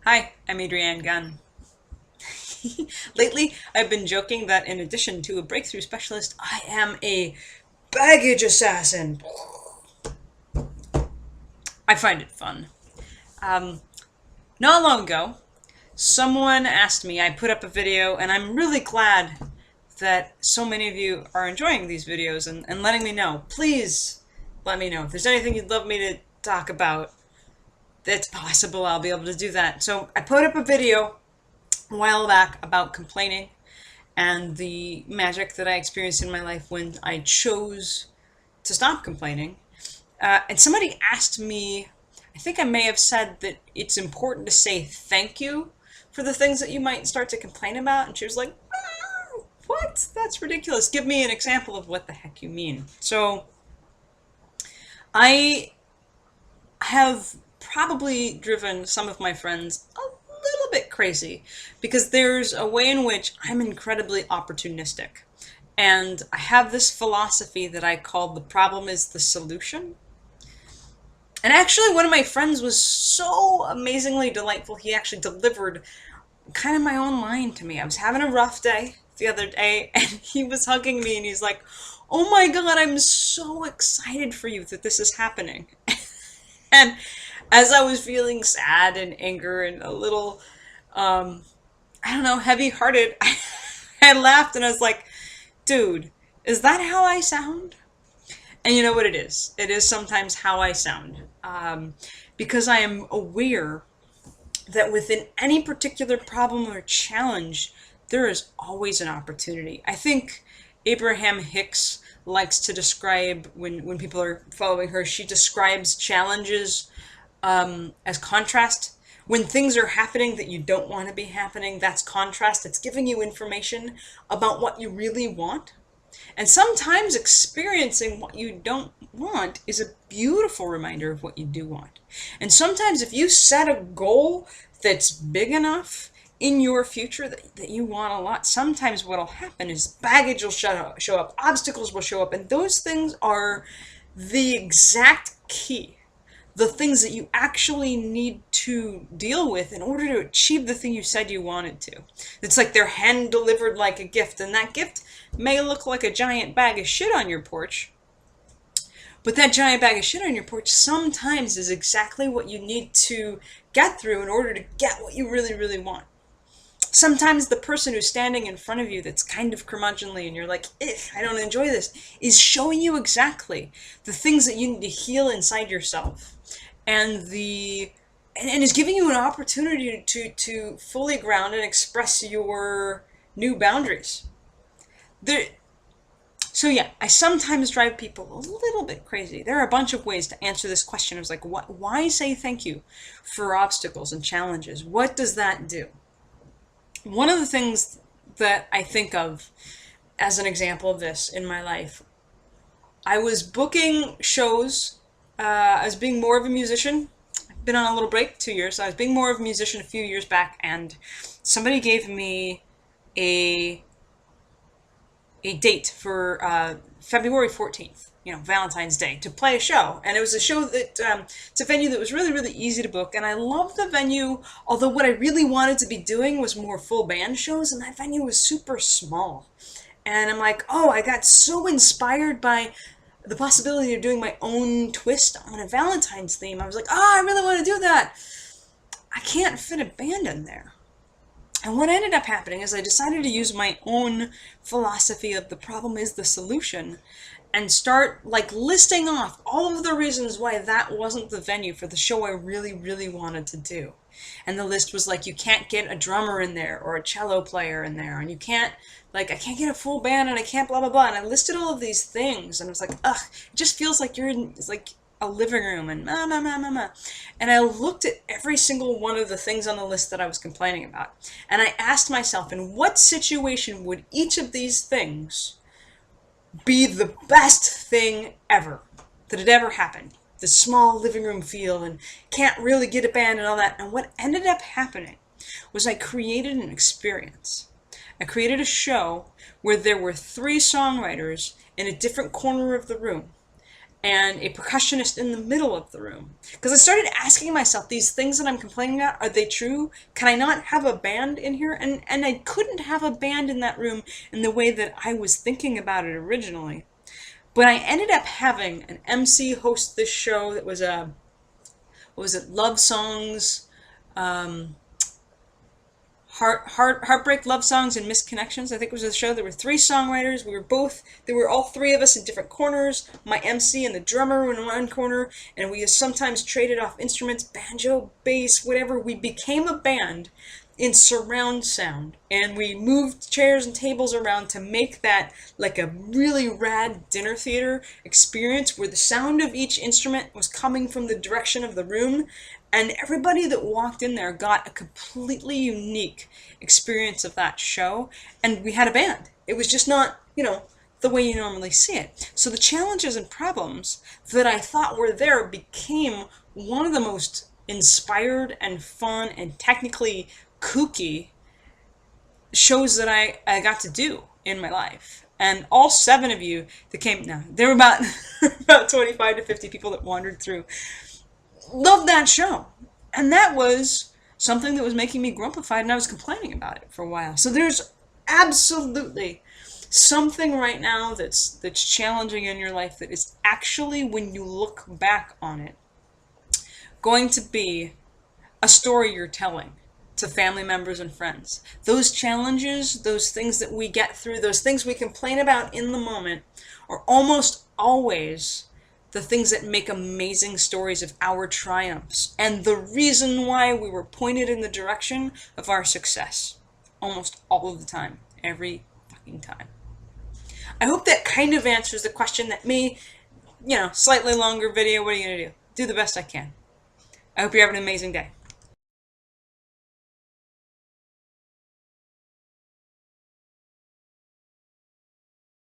Hi, I'm Adrianne Gunn. Lately, I've been joking that in addition to a breakthrough specialist, I am a baggage assassin. I find it fun. Um, Not long ago, someone asked me, I put up a video, and I'm really glad that so many of you are enjoying these videos and letting me know. Please let me know. If there's anything you'd love me to talk about, it's possible I'll be able to do that. So I put up a video a while back about complaining and the magic that I experienced in my life when I chose to stop complaining. And somebody asked me, I think I may have said that it's important to say thank you for the things that you might start to complain about. And she was like, what? That's ridiculous. Give me an example of what the heck you mean. So I have probably driven some of my friends a little bit crazy because there's a way in which I'm incredibly opportunistic. And I have this philosophy that I call the problem is the solution. And actually, one of my friends was so amazingly delightful. He actually delivered kind of my own line to me. I was having a rough day the other day, and he was hugging me, and he's like, "Oh my God, I'm so excited for you that this is happening." And as I was feeling sad and anger and a little, I don't know, heavy hearted, I laughed and I was like, dude, is that how I sound? And you know what it is? It is sometimes how I sound. Because I am aware that within any particular problem or challenge, there is always an opportunity. I think Abraham Hicks likes to describe, when people are following her, she describes challenges as contrast. When things are happening that you don't want to be happening, that's contrast. It's giving you information about what you really want. And sometimes experiencing what you don't want is a beautiful reminder of what you do want. And sometimes if you set a goal that's big enough in your future that you want a lot, sometimes what'll happen is baggage will show up, obstacles will show up, and those things are the exact key. The things that you actually need to deal with in order to achieve the thing you said you wanted to. It's like they're hand delivered like a gift, and that gift may look like a giant bag of shit on your porch, but that giant bag of shit on your porch sometimes is exactly what you need to get through in order to get what you really, really want. Sometimes the person who's standing in front of you that's kind of curmudgeonly and you're like, I don't enjoy this, is showing you exactly the things that you need to heal inside yourself. And is giving you an opportunity to fully ground and express your new boundaries. There, so yeah, I sometimes drive people a little bit crazy. There are a bunch of ways to answer this question. I was like, why say thank you for obstacles and challenges? What does that do? One of the things that I think of as an example of this in my life, I was booking shows as being more of a musician. I've been on a little break, 2 years. So I was being more of a musician a few years back, and somebody gave me a date for February 14th, Valentine's Day, to play a show. And it was a show that, it's a venue that was really, really easy to book. And I loved the venue, although what I really wanted to be doing was more full band shows, and that venue was super small. And I'm like, oh, I got so inspired by the possibility of doing my own twist on a Valentine's theme. I was like, oh, I really want to do that. I can't fit a band in there. And what ended up happening is I decided to use my own philosophy of the problem is the solution and start listing off all of the reasons why that wasn't the venue for the show I really, really wanted to do. And the list was you can't get a drummer in there or a cello player in there, and you can't, I can't get a full band, and I can't blah, blah, blah. And I listed all of these things, and I was like, ugh, it just feels like you're in, a living room, and And I looked at every single one of the things on the list that I was complaining about. And I asked myself, in what situation would each of these things be the best thing ever that had ever happened? The small living room feel and can't really get a band and all that. And what ended up happening was I created an experience. I created a show where there were 3 songwriters in a different corner of the room. and a percussionist in the middle of the room. Because I started asking myself, these things that I'm complaining about, are they true? Can I not have a band in here? And I couldn't have a band in that room in the way that I was thinking about it originally. But I ended up having an MC host this show that was a, what was it, love songs, um, heartbreak love songs and misconnections. I think it was a show. There were three songwriters. There were all three of us in different corners. My MC and the drummer in one corner, and we sometimes traded off instruments, banjo, bass, whatever. We became a band in surround sound, and we moved chairs and tables around to make that like a really rad dinner theater experience where the sound of each instrument was coming from the direction of the room, and everybody that walked in there got a completely unique experience of that show. And we had a band. It was just not, the way you normally see it. So the challenges and problems that I thought were there became one of the most inspired and fun and technically kooky shows that I got to do in my life. And all seven of you that came, now there were about about 25 to 50 people that wandered through, loved that show. And that was something that was making me grumpified, and I was complaining about it for a while. So there's absolutely something right now that's challenging in your life that is actually, when you look back on it, going to be a story you're telling to family members and friends. Those challenges, those things that we get through, those things we complain about in the moment, are almost always the things that make amazing stories of our triumphs and the reason why we were pointed in the direction of our success. Almost all of the time. Every fucking time. I hope that kind of answers the question. That may, slightly longer video. What are you going to do? Do the best I can. I hope you're having an amazing day.